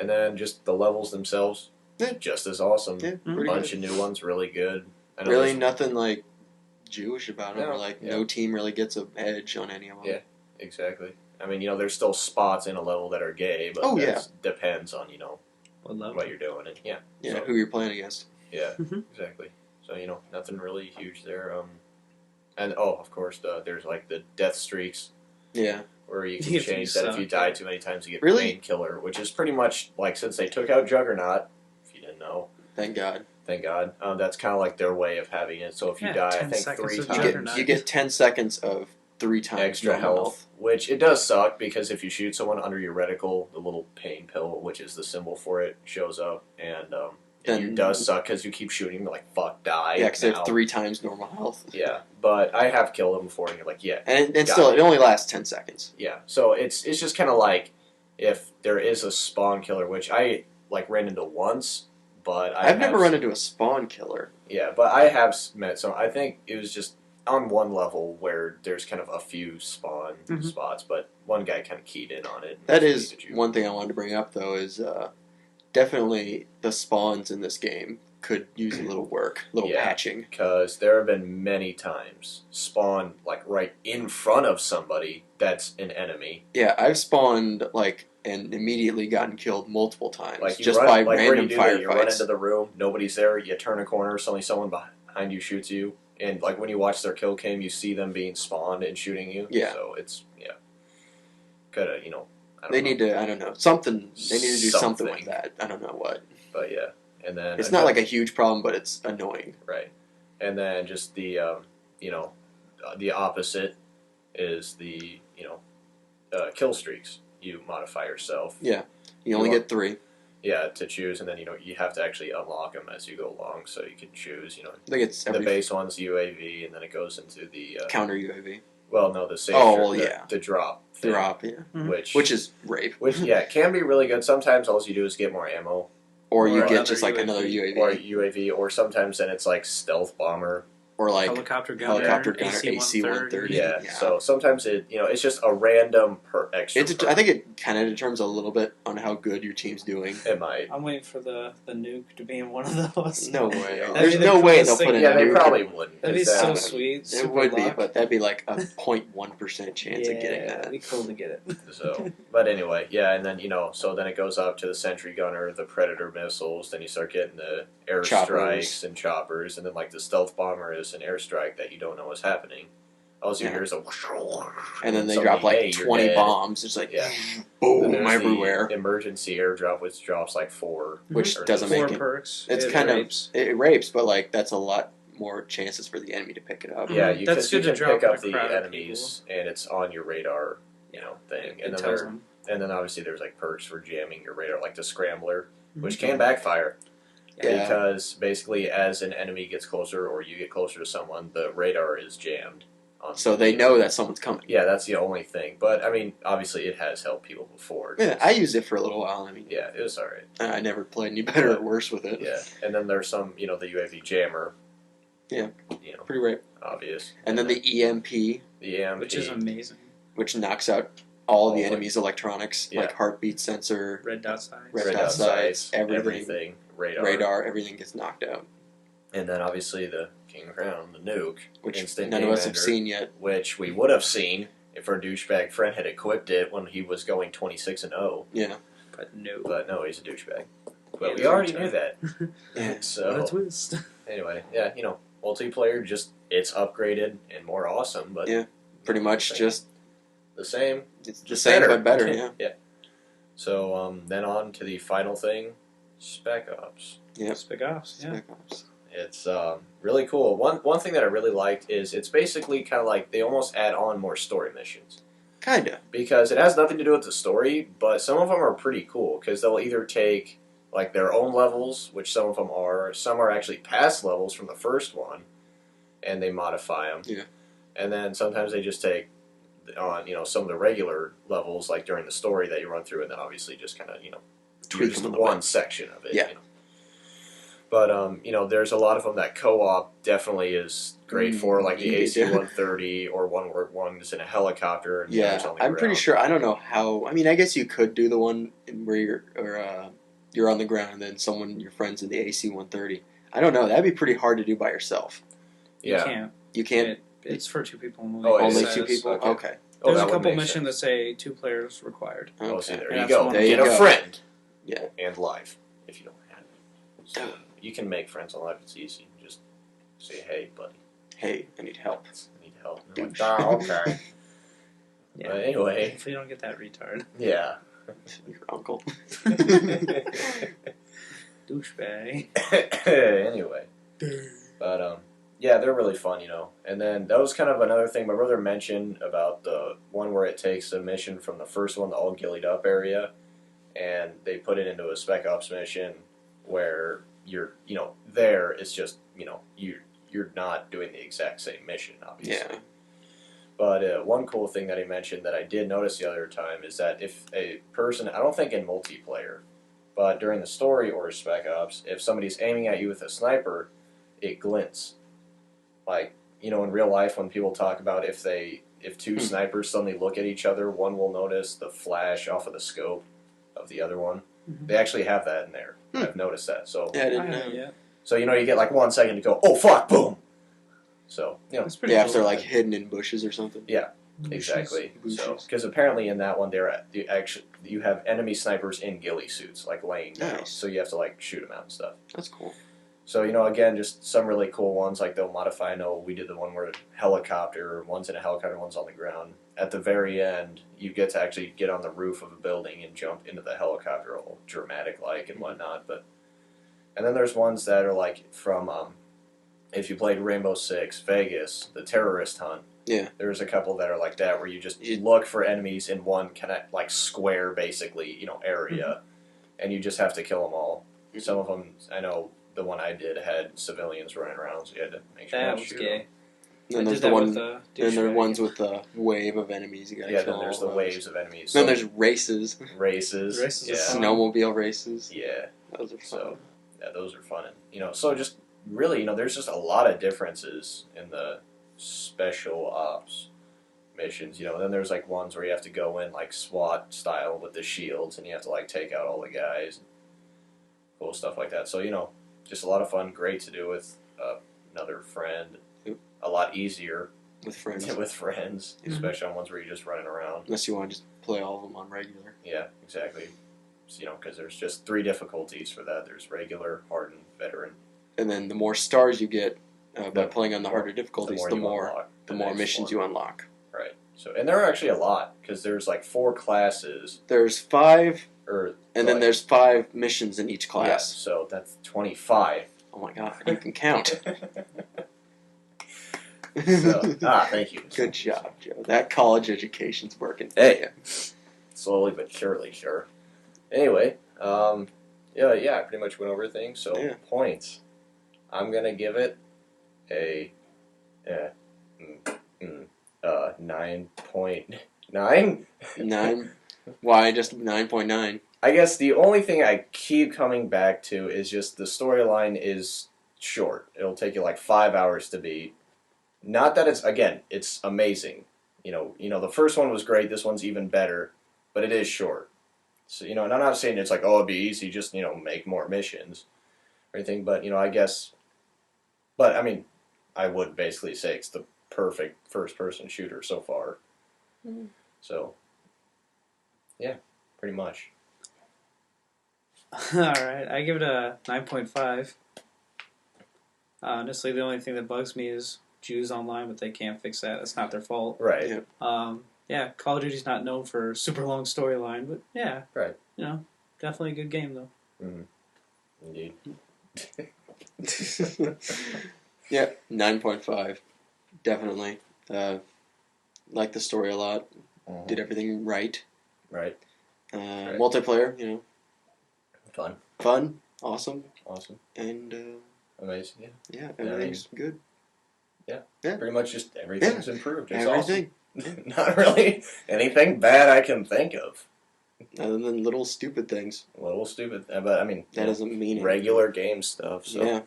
And then just the levels themselves, just as awesome. Yeah, a bunch of new ones, really good. Really nothing like Jewish about them, No, or like no team really gets an edge on any of them. Yeah, exactly. I mean, there's still spots in a level that are gay, but depends on, what you're doing. And so, who you're playing against. Yeah, exactly. So, nothing really huge there. And, of course, there's, like, the death streaks. Yeah. Where you can change that if you die too many times, you get painkiller, which is pretty much, like, since they took out Juggernaut, if you didn't know. Thank God. Thank God. That's kind of like their way of having it. So if you die, I think 3 times. You get 10 seconds of 3 times extra health, which it does suck because if you shoot someone under your reticle, the little pain pill, which is the symbol for it, shows up, and it does suck because you keep shooting, like, fuck, die. Yeah, because they have 3 times normal health. Yeah, but I have killed them before, and you're like, yeah. And still, it only lasts 10 seconds. Yeah, so it's just kind of like if there is a spawn killer, which I, like, ran into once, but I've never run into a spawn killer. Yeah, but I have met, so I think it was just on one level where there's kind of a few spawn spots, but one guy kind of keyed in on it. That is one thing I wanted to bring up, though, is definitely the spawns in this game could use a little work, a little patching. Because there have been many times spawn, like, right in front of somebody that's an enemy. Yeah, I've spawned, like, and immediately gotten killed multiple times, like just by random firefights. You run into the room, nobody's there, you turn a corner, suddenly someone behind you shoots you, and, like, when you watch their kill cam, you see them being spawned and shooting you. Yeah. So it's, coulda, they need to, I don't know, something, they need to do something with that. I don't know what. But yeah, and then... It's not like a huge problem, but it's annoying. Right. And then just the, the opposite is the, kill streaks. You modify yourself. Yeah. You only get 3. Yeah, to choose, and then, you have to actually unlock them as you go along, so you can choose, I think it's the base one's UAV, and then it goes into the... counter UAV. Well, no, the safe... the drop thing. Drop, yeah. Which is rape. Which, it can be really good. Sometimes all you do is get more ammo. Or you get just, like, another UAV. Or UAV, or sometimes then it's, like, stealth bomber. Or, like, helicopter gunner, AC-130. Yeah, so sometimes it's just a random extra perk. I think it kind of determines a little bit on how good your team's doing. It might. I'm waiting for the nuke to be in one of those. No way. There's no way they'll put in a nuke. Yeah, they probably wouldn't. That'd be so sweet. It would be, but that'd be like a 0.1% chance of getting that. Yeah, it'd be cool to get it. So, but anyway, yeah, and then, so then it goes up to the sentry gunner, the predator missiles, then you start getting the airstrikes and choppers, and then, like, the stealth bomber is an airstrike that you don't know what's happening. All you hear is a... And then they drop, like, 20 bombs. It's like, boom, everywhere. Emergency airdrop, which drops, like, 4. Which doesn't make it... perks. It's kind of... It rapes, but, like, that's a lot more chances for the enemy to pick it up. Yeah, you can pick up the enemies, and it's on your radar, thing. And then obviously there's, like, perks for jamming your radar, like the Scrambler, which can backfire. Yeah. Because basically as an enemy gets closer or you get closer to someone, the radar is jammed. So they know that someone's coming. Yeah, that's the only thing. But, I mean, obviously it has helped people before. Yeah, I used it for a little while. I mean, yeah, it was alright. I never played any better or worse with it. Yeah, and then there's some, the UAV jammer. Yeah, pretty right. Obvious. And then the EMP. The EMP. Which is amazing. Which knocks out all the enemy's electronics, like heartbeat sensor. Red dot sights. Red dot sights. Everything. Radar. Everything gets knocked out. And then obviously the King Crown, the nuke. Which none of us have seen yet. Which we would have seen if our douchebag friend had equipped it when he was going 26-0. Yeah. But no. But no, he's a douchebag. But we already knew that. Yeah. So, what a twist. Anyway, yeah, multiplayer, just, it's upgraded and more awesome. But yeah, pretty much just... the same. It's the same, but better, yeah. Yeah. So, then on to the final thing, Spec Ops. Yeah. Spec Ops, yeah. Spec Ops. It's really cool. One thing that I really liked is it's basically kind of like they almost add on more story missions. Kinda. Because it has nothing to do with the story, but some of them are pretty cool because they'll either take like their own levels, which some of them are. Some are actually past levels from the first one, and they modify them. Yeah. And then sometimes they just take on some of the regular levels like during the story that you run through, and then obviously just kind of tweak just one section of it. Yeah. But you know, there's a lot of them that co-op definitely is great for, like the AC-130 or one where one's in a helicopter and the other's on the ground. I'm pretty sure. I don't know how. I mean, I guess you could do the one where you're on the ground and then your friend's in the AC-130. I don't know. That'd be pretty hard to do by yourself. Yeah. You can't. It's for 2 people only. Only 2 people. Okay. There's a couple missions that say 2 players required. Okay. Oh, see, there and you go. There you Get a friend. Yeah. And live, if you don't have it. So you can make friends on live. It's easy. Just say, hey, buddy. Hey, I need help. I need help. And they're like, okay. Yeah. But anyway. Hopefully you don't get that retard. Yeah. Your uncle. Douchebag. Anyway. But, yeah, they're really fun, you know. And then that was kind of another thing my brother mentioned about the one where it takes a mission from the first one, the all gillied up area, and they put it into a Spec Ops mission where you're, you know, there it's just, you know, you're not doing the exact same mission, obviously. Yeah. But one cool thing that he mentioned that I did notice the other time is that if a person, I don't think in multiplayer, but during the story or Spec Ops, if somebody's aiming at you with a sniper, it glints. Like, you know, in real life when people talk about if 2 snipers suddenly look at each other, one will notice the flash off of the scope of the other one. Mm-hmm. They actually have that in there. I've noticed that. So yeah, I didn't know. Yeah. So, you know, you get like 1 second to go, oh fuck, boom! So, you know. It's pretty cool. If they're like hidden in bushes or something. Yeah, exactly. So, because apparently in that one, you have enemy snipers in ghillie suits, like laying down. Nice. So you have to like shoot them out and stuff. That's cool. So, you know, again, just some really cool ones, like they'll modify. I know we did the one where helicopter, one's in a helicopter, one's on the ground. At the very end, you get to actually get on the roof of a building and jump into the helicopter, all dramatic-like and whatnot. And then there's ones that are like from, if you played Rainbow Six, Vegas, the terrorist hunt. Yeah. There's a couple that are like that, where you look for enemies in one kind of like square, basically, you know, area, and you just have to kill them all. Some of them, I know. The one I did had civilians running around, so you had to make sure. That was gay. And there's then there are ones with the wave of enemies. You gotta kill. Then there's the waves of enemies. Then there's races. Races. Yeah. Snowmobile races. Yeah. Those are fun. So, yeah, those are fun. And, you know, so just really, you know, there's just a lot of differences in the special ops missions. You know, then there's like ones where you have to go in like SWAT style with the shields, and you have to like take out all the guys. Cool stuff like that. So, you know. Just a lot of fun, great to do with another friend. A lot easier with friends, especially on ones where you're just running around. Unless you want to just play all of them on regular. Yeah, exactly. So, you know, because there's just 3 difficulties for that. There's regular, hardened, veteran. And then the more stars you get by playing on the harder difficulties, the more missions you unlock. Right. So, and there are actually a lot because there's like 4 classes. There's 5. And then there's 5 missions in each class. Yeah, so that's 25. Oh my god, you can count. Thank you. Good job, Joe. That college education's working. Hey, slowly but surely, sure. Anyway, I pretty much went over things. So points, I'm gonna give it a 9.9. 9. Why just 9.9? I guess the only thing I keep coming back to is just the storyline is short. It'll take you like 5 hours to beat. Not that it's amazing. You know, the first one was great. This one's even better, but it is short. So, you know, and I'm not saying it's like, oh, it'd be easy, just, you know, make more missions or anything. But, you know, I guess, but I mean, I would basically say it's the perfect first-person shooter so far. Mm-hmm. So, yeah, pretty much. All right, I give it a 9.5. Honestly, the only thing that bugs me is Jews online, but they can't fix that. It's not their fault. Right. Yeah. Call of Duty's not known for super long storyline, but yeah. Right. You know, definitely a good game though. Mm-hmm. Indeed. Yeah, 9.5. Definitely. Liked the story a lot. Mm-hmm. Did everything right. Right. Multiplayer, you know. Fun. Awesome. And amazing. Yeah, everything's good. Yeah. Pretty much just everything's improved. It's everything. Awesome. Not really anything bad I can think of. Other than little stupid things. Little stupid, but I mean, That doesn't mean regular game stuff. So. Yeah.